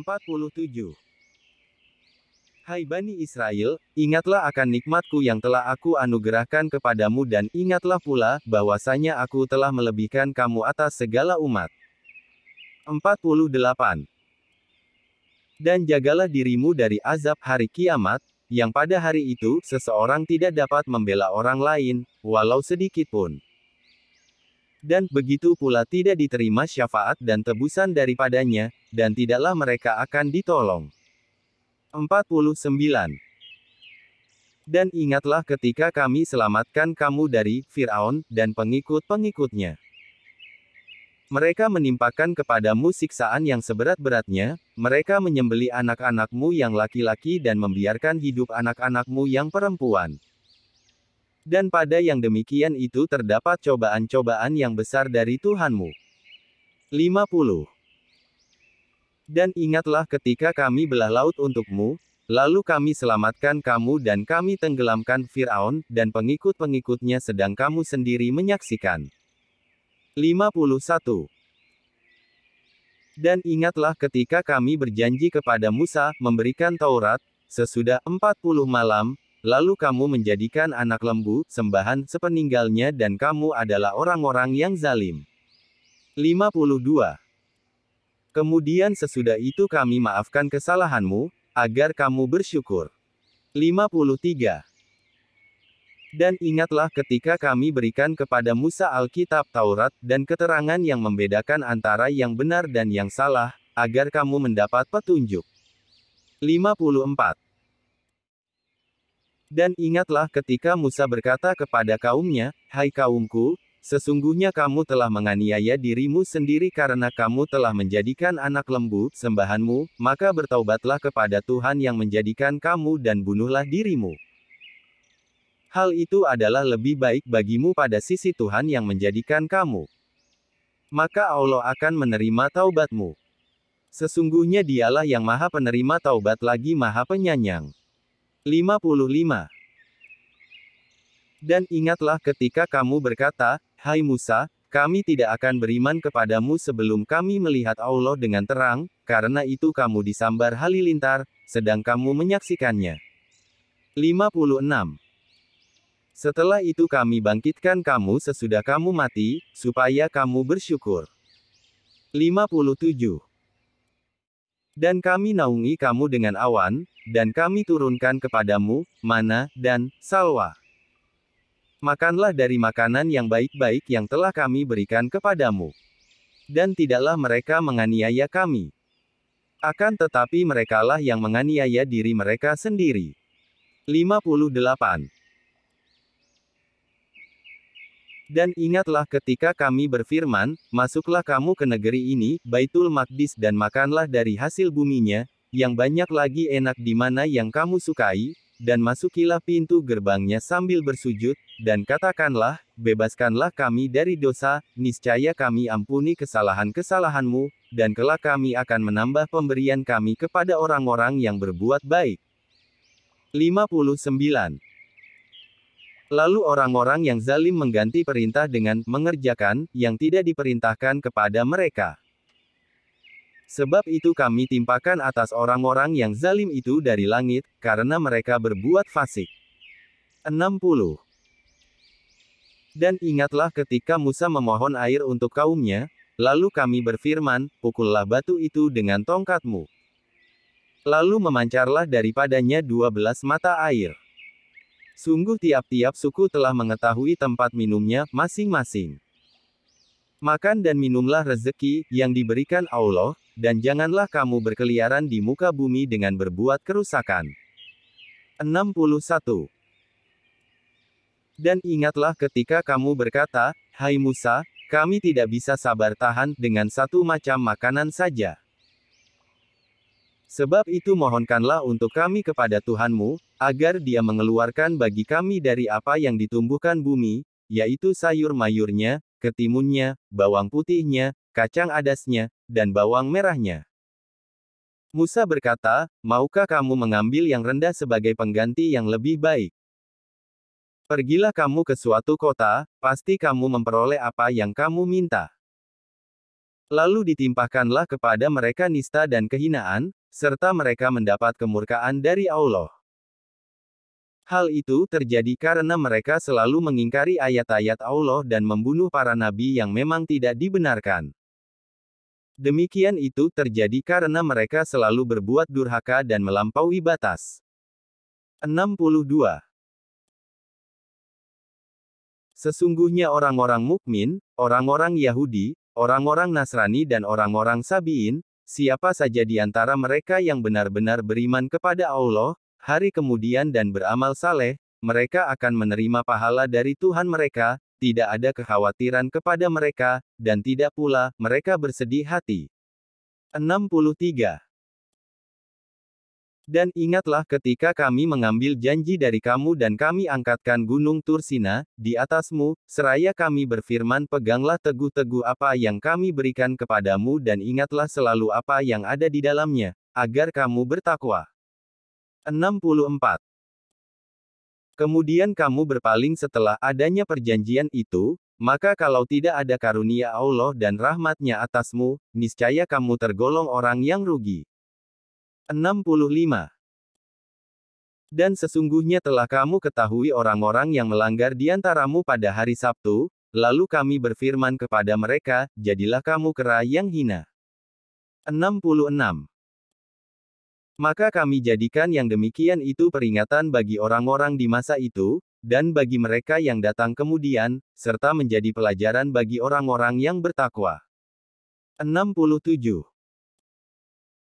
47. Hai Bani Israel, ingatlah akan nikmatku yang telah aku anugerahkan kepadamu dan ingatlah pula, bahwasanya aku telah melebihkan kamu atas segala umat. 48. Dan jagalah dirimu dari azab hari kiamat, yang pada hari itu, seseorang tidak dapat membela orang lain, walau sedikit pun. Dan begitu pula tidak diterima syafaat dan tebusan daripadanya, dan tidaklah mereka akan ditolong. 49. Dan ingatlah ketika kami selamatkan kamu dari Fir'aun dan pengikut-pengikutnya. Mereka menimpakan kepadamu siksaan yang seberat-beratnya, mereka menyembeli anak-anakmu yang laki-laki dan membiarkan hidup anak-anakmu yang perempuan. Dan pada yang demikian itu terdapat cobaan-cobaan yang besar dari Tuhanmu. 50. Dan ingatlah ketika kami belah laut untukmu, lalu kami selamatkan kamu dan kami tenggelamkan Fir'aun dan pengikut-pengikutnya sedang kamu sendiri menyaksikan. 51. Dan ingatlah ketika kami berjanji kepada Musa, memberikan Taurat, sesudah 40 malam, lalu kamu menjadikan anak lembu, sembahan sepeninggalnya dan kamu adalah orang-orang yang zalim. 52. Kemudian sesudah itu kami maafkan kesalahanmu, agar kamu bersyukur. 53. Dan ingatlah ketika kami berikan kepada Musa Alkitab Taurat dan keterangan yang membedakan antara yang benar dan yang salah, agar kamu mendapat petunjuk. 54. Dan ingatlah ketika Musa berkata kepada kaumnya, "Hai kaumku, sesungguhnya kamu telah menganiaya dirimu sendiri karena kamu telah menjadikan anak lembu, sembahanmu, maka bertaubatlah kepada Tuhan yang menjadikan kamu dan bunuhlah dirimu. Hal itu adalah lebih baik bagimu pada sisi Tuhan yang menjadikan kamu. Maka Allah akan menerima taubatmu. Sesungguhnya Dialah yang Maha Penerima Taubat lagi Maha Penyayang." 55. Dan ingatlah ketika kamu berkata, "Hai Musa, kami tidak akan beriman kepadamu sebelum kami melihat Allah dengan terang, karena itu kamu disambar halilintar, sedang kamu menyaksikannya." 56. Setelah itu kami bangkitkan kamu sesudah kamu mati, supaya kamu bersyukur. 57. Dan kami naungi kamu dengan awan, dan kami turunkan kepadamu mana dan salwa. Makanlah dari makanan yang baik-baik yang telah kami berikan kepadamu. Dan tidaklah mereka menganiaya kami. Akan tetapi merekalah yang menganiaya diri mereka sendiri. 58. Dan ingatlah ketika kami berfirman, "Masuklah kamu ke negeri ini, Baitul Maqdis dan makanlah dari hasil buminya, yang banyak lagi enak di mana yang kamu sukai, dan masukilah pintu gerbangnya sambil bersujud, dan katakanlah, bebaskanlah kami dari dosa, niscaya kami ampuni kesalahan-kesalahanmu, dan kelak kami akan menambah pemberian kami kepada orang-orang yang berbuat baik." 59. Lalu orang-orang yang zalim mengganti perintah dengan mengerjakan yang tidak diperintahkan kepada mereka. Sebab itu kami timpakan atas orang-orang yang zalim itu dari langit, karena mereka berbuat fasik. 60. Dan ingatlah ketika Musa memohon air untuk kaumnya, lalu kami berfirman, "Pukullah batu itu dengan tongkatmu." Lalu memancarlah daripadanya 12 mata air. Sungguh tiap-tiap suku telah mengetahui tempat minumnya masing-masing. Makan dan minumlah rezeki yang diberikan Allah, dan janganlah kamu berkeliaran di muka bumi dengan berbuat kerusakan. 61. Dan ingatlah ketika kamu berkata, "Hai Musa, kami tidak bisa sabar tahan dengan satu macam makanan saja. Sebab itu mohonkanlah untuk kami kepada Tuhanmu, agar Dia mengeluarkan bagi kami dari apa yang ditumbuhkan bumi, yaitu sayur-mayurnya, ketimunnya, bawang putihnya, kacang adasnya, dan bawang merahnya." Musa berkata, "Maukah kamu mengambil yang rendah sebagai pengganti yang lebih baik? Pergilah kamu ke suatu kota, pasti kamu memperoleh apa yang kamu minta." Lalu ditimpahkanlah kepada mereka nista dan kehinaan, serta mereka mendapat kemurkaan dari Allah. Hal itu terjadi karena mereka selalu mengingkari ayat-ayat Allah dan membunuh para nabi yang memang tidak dibenarkan. Demikian itu terjadi karena mereka selalu berbuat durhaka dan melampaui batas. 62. Sesungguhnya orang-orang mukmin, orang-orang Yahudi, orang-orang Nasrani dan orang-orang Sabiin, siapa saja di antara mereka yang benar-benar beriman kepada Allah, hari kemudian dan beramal saleh, mereka akan menerima pahala dari Tuhan mereka, tidak ada kekhawatiran kepada mereka, dan tidak pula mereka bersedih hati. 63. Dan ingatlah ketika kami mengambil janji dari kamu dan kami angkatkan gunung Tursina di atasmu, seraya kami berfirman, peganglah teguh-teguh apa yang kami berikan kepadamu dan ingatlah selalu apa yang ada di dalamnya, agar kamu bertakwa. 64. Kemudian kamu berpaling setelah adanya perjanjian itu, maka kalau tidak ada karunia Allah dan rahmat-Nya atasmu, niscaya kamu tergolong orang yang rugi. 65. Dan sesungguhnya telah kamu ketahui orang-orang yang melanggar di antaramu pada hari Sabtu, lalu kami berfirman kepada mereka, jadilah kamu kera yang hina. 66. Maka kami jadikan yang demikian itu peringatan bagi orang-orang di masa itu, dan bagi mereka yang datang kemudian, serta menjadi pelajaran bagi orang-orang yang bertakwa. 67.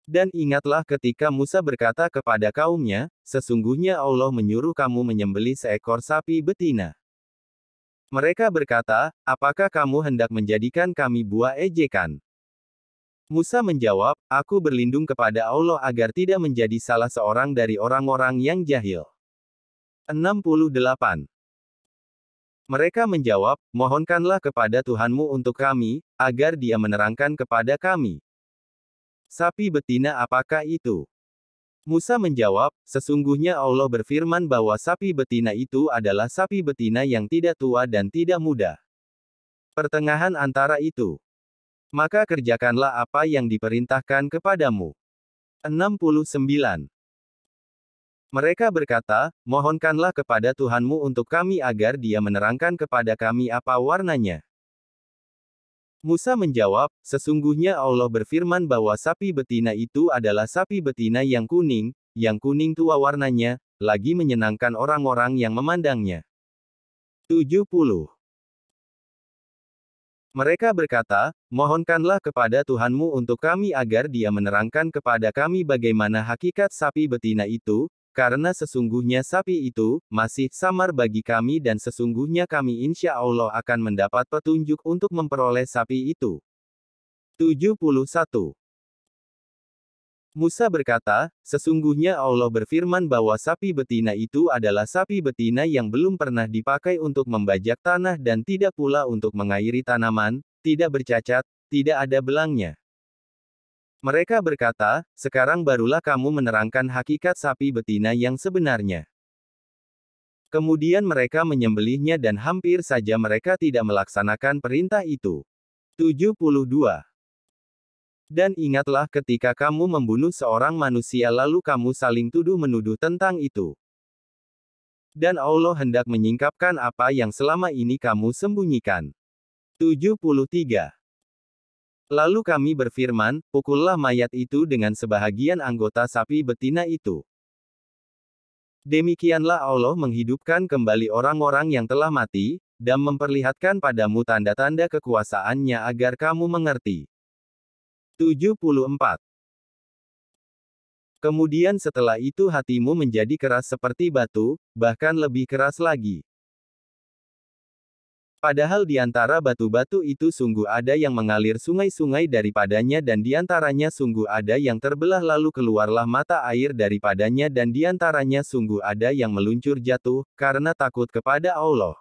Dan ingatlah ketika Musa berkata kepada kaumnya, sesungguhnya Allah menyuruh kamu menyembelih seekor sapi betina. Mereka berkata, apakah kamu hendak menjadikan kami buah ejekan? Musa menjawab, aku berlindung kepada Allah agar tidak menjadi salah seorang dari orang-orang yang jahil. 68. Mereka menjawab, mohonkanlah kepada Tuhanmu untuk kami, agar Dia menerangkan kepada kami. Sapi betina apakah itu? Musa menjawab, sesungguhnya Allah berfirman bahwa sapi betina itu adalah sapi betina yang tidak tua dan tidak muda. Pertengahan antara itu. Maka kerjakanlah apa yang diperintahkan kepadamu. 69. Mereka berkata, mohonkanlah kepada Tuhanmu untuk kami agar Dia menerangkan kepada kami apa warnanya. Musa menjawab, sesungguhnya Allah berfirman bahwa sapi betina itu adalah sapi betina yang kuning tua warnanya, lagi menyenangkan orang-orang yang memandangnya. 70. Mereka berkata, mohonkanlah kepada Tuhanmu untuk kami agar Dia menerangkan kepada kami bagaimana hakikat sapi betina itu, karena sesungguhnya sapi itu masih samar bagi kami dan sesungguhnya kami insya Allah akan mendapat petunjuk untuk memperoleh sapi itu. 71. Musa berkata, sesungguhnya Allah berfirman bahwa sapi betina itu adalah sapi betina yang belum pernah dipakai untuk membajak tanah dan tidak pula untuk mengairi tanaman, tidak bercacat, tidak ada belangnya. Mereka berkata, sekarang barulah kamu menerangkan hakikat sapi betina yang sebenarnya. Kemudian mereka menyembelihnya dan hampir saja mereka tidak melaksanakan perintah itu. 72. Dan ingatlah ketika kamu membunuh seorang manusia lalu kamu saling tuduh-menuduh tentang itu. Dan Allah hendak menyingkapkan apa yang selama ini kamu sembunyikan. 73. Lalu kami berfirman, pukullah mayat itu dengan sebahagian anggota sapi betina itu. Demikianlah Allah menghidupkan kembali orang-orang yang telah mati, dan memperlihatkan padamu tanda-tanda kekuasaannya agar kamu mengerti. 74. Kemudian setelah itu hatimu menjadi keras seperti batu, bahkan lebih keras lagi. Padahal di antara batu-batu itu sungguh ada yang mengalir sungai-sungai daripadanya dan di antaranya sungguh ada yang terbelah lalu keluarlah mata air daripadanya dan di antaranya sungguh ada yang meluncur jatuh, karena takut kepada Allah.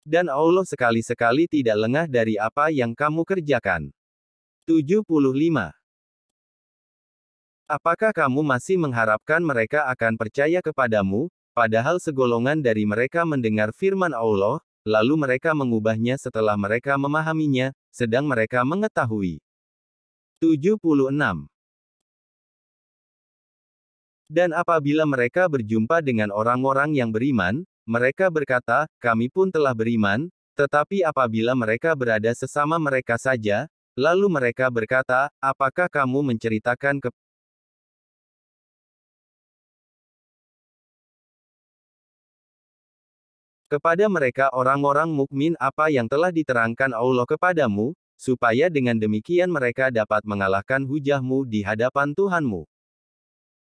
Dan Allah sekali-sekali tidak lengah dari apa yang kamu kerjakan. 75. Apakah kamu masih mengharapkan mereka akan percaya kepadamu, padahal segolongan dari mereka mendengar firman Allah, lalu mereka mengubahnya setelah mereka memahaminya, sedang mereka mengetahui. 76. Dan apabila mereka berjumpa dengan orang-orang yang beriman, mereka berkata, kami pun telah beriman, tetapi apabila mereka berada sesama mereka saja, lalu mereka berkata, apakah kamu menceritakan kepada mereka orang-orang mukmin apa yang telah diterangkan Allah kepadamu, supaya dengan demikian mereka dapat mengalahkan hujahmu di hadapan Tuhanmu.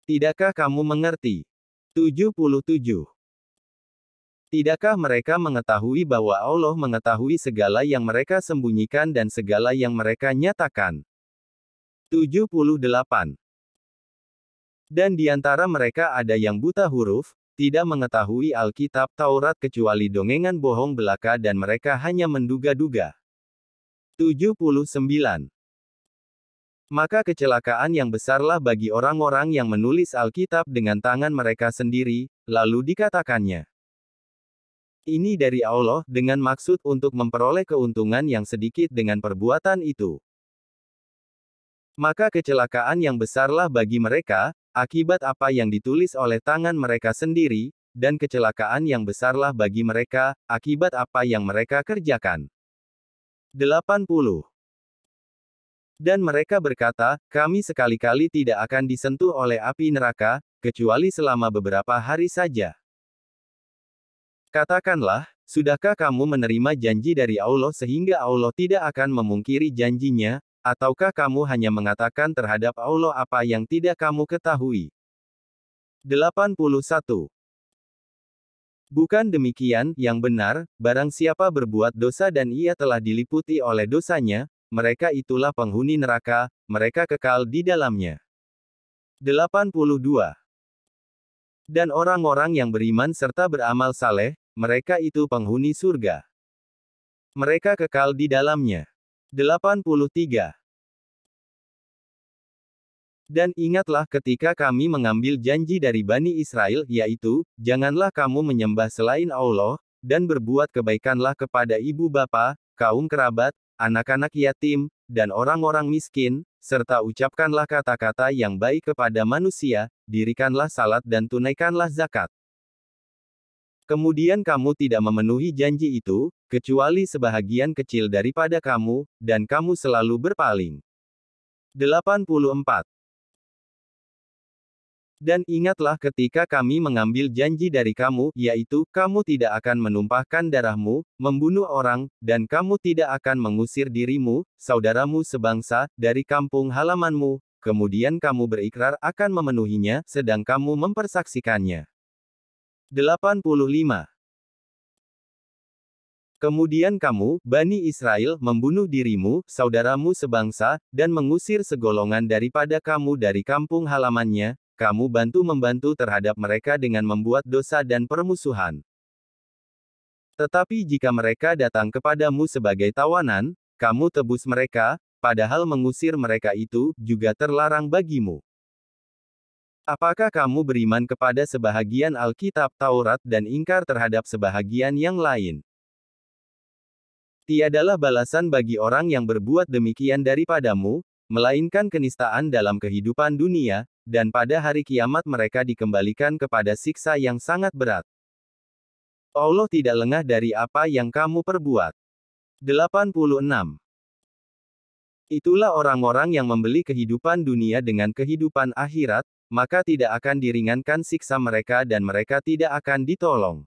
Tidakkah kamu mengerti? 77. Tidakkah mereka mengetahui bahwa Allah mengetahui segala yang mereka sembunyikan dan segala yang mereka nyatakan? 78. Dan di antara mereka ada yang buta huruf, tidak mengetahui Alkitab Taurat kecuali dongengan bohong belaka dan mereka hanya menduga-duga. 79. Maka kecelakaan yang besarlah bagi orang-orang yang menulis Alkitab dengan tangan mereka sendiri, lalu dikatakannya. Ini dari Allah, dengan maksud untuk memperoleh keuntungan yang sedikit dengan perbuatan itu. Maka kecelakaan yang besarlah bagi mereka, akibat apa yang ditulis oleh tangan mereka sendiri, dan kecelakaan yang besarlah bagi mereka, akibat apa yang mereka kerjakan. 80. Dan mereka berkata, kami sekali-kali tidak akan disentuh oleh api neraka, kecuali selama beberapa hari saja. Katakanlah, sudahkah kamu menerima janji dari Allah sehingga Allah tidak akan memungkiri janjinya, ataukah kamu hanya mengatakan terhadap Allah apa yang tidak kamu ketahui? 81. Bukan demikian, yang benar, barang siapa berbuat dosa dan ia telah diliputi oleh dosanya, mereka itulah penghuni neraka, mereka kekal di dalamnya. 82. Dan orang-orang yang beriman serta beramal saleh, mereka itu penghuni surga. Mereka kekal di dalamnya. 83. Dan ingatlah ketika kami mengambil janji dari Bani Israel, yaitu, janganlah kamu menyembah selain Allah, dan berbuat kebaikanlah kepada ibu bapa, kaum kerabat, anak-anak yatim, dan orang-orang miskin, serta ucapkanlah kata-kata yang baik kepada manusia, dirikanlah salat dan tunaikanlah zakat. Kemudian kamu tidak memenuhi janji itu, kecuali sebahagian kecil daripada kamu, dan kamu selalu berpaling. 84. Dan ingatlah ketika kami mengambil janji dari kamu, yaitu, kamu tidak akan menumpahkan darahmu, membunuh orang, dan kamu tidak akan mengusir dirimu, saudaramu sebangsa, dari kampung halamanmu, kemudian kamu berikrar akan memenuhinya, sedang kamu mempersaksikannya. 85. Kemudian kamu, Bani Israel, membunuh dirimu, saudaramu sebangsa, dan mengusir segolongan daripada kamu dari kampung halamannya, kamu bantu-membantu terhadap mereka dengan membuat dosa dan permusuhan. Tetapi jika mereka datang kepadamu sebagai tawanan, kamu tebus mereka, padahal mengusir mereka itu juga terlarang bagimu. Apakah kamu beriman kepada sebahagian Alkitab Taurat dan ingkar terhadap sebahagian yang lain? Tiadalah balasan bagi orang yang berbuat demikian daripadamu, melainkan kenistaan dalam kehidupan dunia, dan pada hari kiamat mereka dikembalikan kepada siksa yang sangat berat. Allah tidak lengah dari apa yang kamu perbuat. 86. Itulah orang-orang yang membeli kehidupan dunia dengan kehidupan akhirat, maka tidak akan diringankan siksa mereka dan mereka tidak akan ditolong.